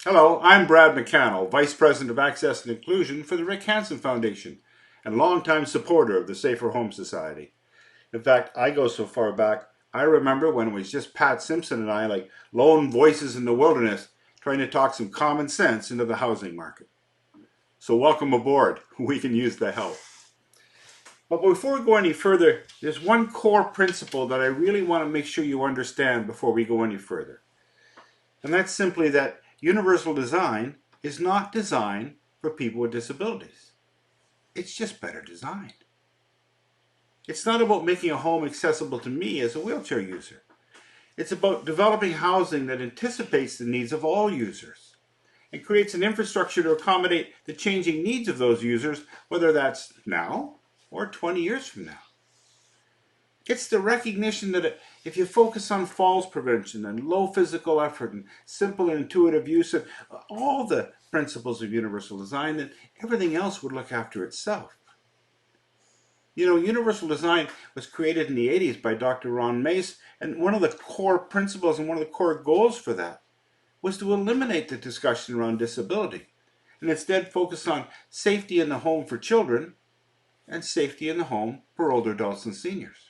Hello, I'm Brad McCannell, Vice President of Access and Inclusion for the Rick Hansen Foundation and longtime supporter of the SAFERhome Society. In fact, I go so far back, I remember when it was just Pat Simpson and I, like lone voices in the wilderness, trying to talk some common sense into the housing market. So welcome aboard. We can use the help. But before we go any further, there's one core principle that I really want to make sure you understand before we go any further. And that's simply that universal design is not designed for people with disabilities. It's just better designed. It's not about making a home accessible to me as a wheelchair user. It's about developing housing that anticipates the needs of all users and creates an infrastructure to accommodate the changing needs of those users, whether that's now or 20 years from now. It's the recognition that if you focus on falls prevention and low physical effort and simple and intuitive use of all the principles of universal design, then everything else would look after itself. You know, universal design was created in the 80s by Dr. Ron Mace, and one of the core principles and one of the core goals for that was to eliminate the discussion around disability and instead focus on safety in the home for children and safety in the home for older adults and seniors.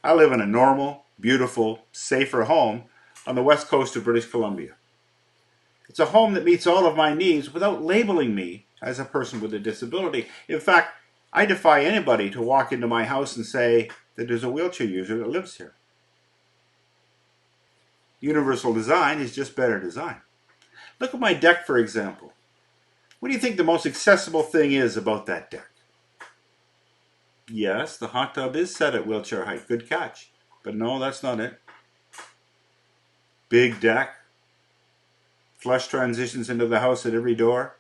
I live in a normal, beautiful, safer home on the west coast of British Columbia. It's a home that meets all of my needs without labeling me as a person with a disability. In fact, I defy anybody to walk into my house and say that there's a wheelchair user that lives here. Universal design is just better design. Look at my deck, for example. What do you think the most accessible thing is about that deck? Yes, the hot tub is set at wheelchair height. Good catch. But no, that's not it. Big deck. Flush transitions into the house at every door.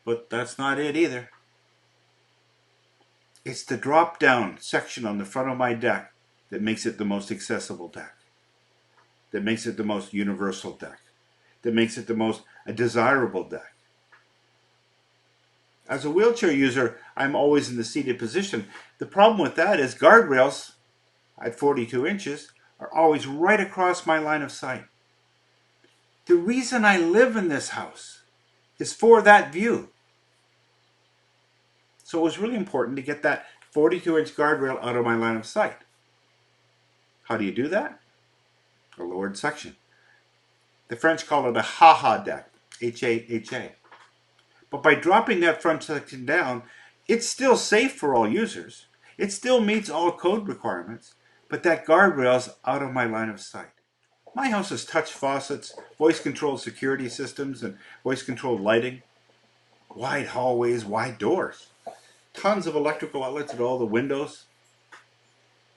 But that's not it either. It's the drop-down section on the front of my deck that makes it the most accessible deck. That makes it the most universal deck. That makes it the most desirable deck. As a wheelchair user, I'm always in the seated position. The problem with that is guardrails at 42 inches are always right across my line of sight. The reason I live in this house is for that view. So it was really important to get that 42-inch guardrail out of my line of sight. How do you do that? A lowered section. The French call it a ha-ha deck, H-A-H-A. But by dropping that front section down, it's still safe for all users. It still meets all code requirements, but that guardrail's out of my line of sight. My house has touch faucets, voice-controlled security systems, and voice-controlled lighting. Wide hallways, wide doors. Tons of electrical outlets at all the windows.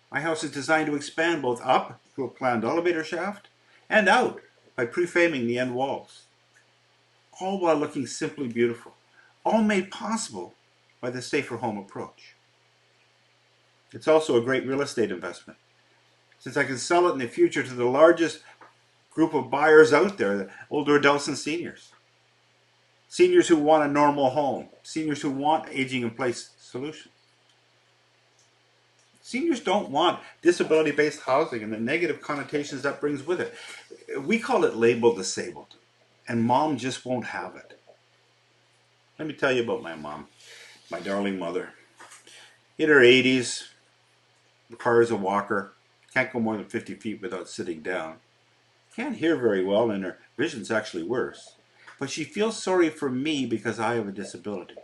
My house is designed to expand both up through a planned elevator shaft and out by preframing the end walls. All while looking simply beautiful. All made possible by the SAFERhome approach. It's also a great real estate investment, since I can sell it in the future to the largest group of buyers out there, the older adults and seniors. Seniors who want a normal home. Seniors who want aging-in-place solutions. Seniors don't want disability-based housing and the negative connotations that brings with it. We call it labeled disabled, and mom just won't have it. Let me tell you about my mom, my darling mother. In her 80s, requires a walker, can't go more than 50 feet without sitting down. Can't hear very well, and her vision's actually worse. But she feels sorry for me because I have a disability.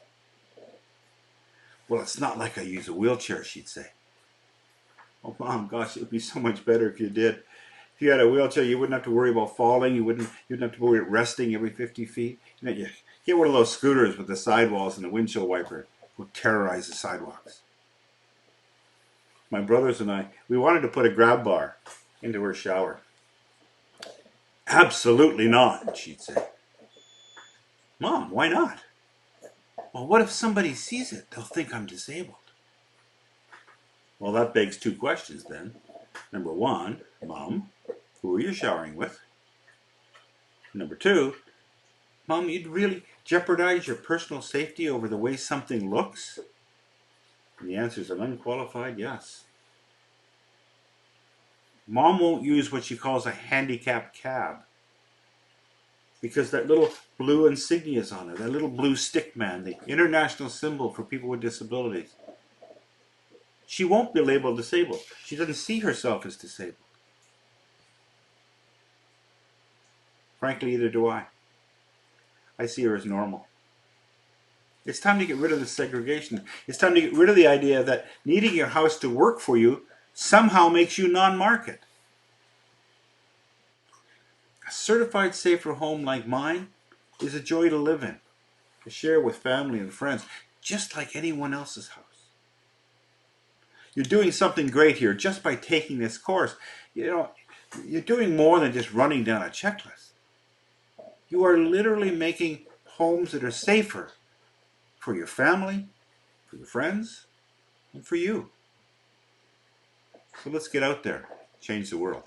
Well, it's not like I use a wheelchair, she'd say. Oh, Mom, gosh, it would be so much better if you did. If you had a wheelchair, you wouldn't have to worry about falling. You wouldn't have to worry about resting every 50 feet. You get one of those scooters with the sidewalls and the windshield wiper. It would terrorize the sidewalks. My brothers and I, we wanted to put a grab bar into her shower. Absolutely not, she'd say. Mom, why not? Well, what if somebody sees it? They'll think I'm disabled. Well, that begs two questions then. Number one, Mom, who are you showering with? Number two, Mom, you'd really jeopardize your personal safety over the way something looks? And the answer is an unqualified yes. Mom won't use what she calls a handicapped cab. because that little blue insignia is on her, that little blue stick man, the international symbol for people with disabilities. She won't be labeled disabled. She doesn't see herself as disabled. Frankly, either do I. I see her as normal. It's time to get rid of the segregation. It's time to get rid of the idea that needing your house to work for you somehow makes you non-market. A certified safer home like mine is a joy to live in, to share with family and friends, just like anyone else's house. You're doing something great here just by taking this course. You know, you're doing more than just running down a checklist. You are literally making homes that are safer for your family, for your friends, and for you. So let's get out there, change the world.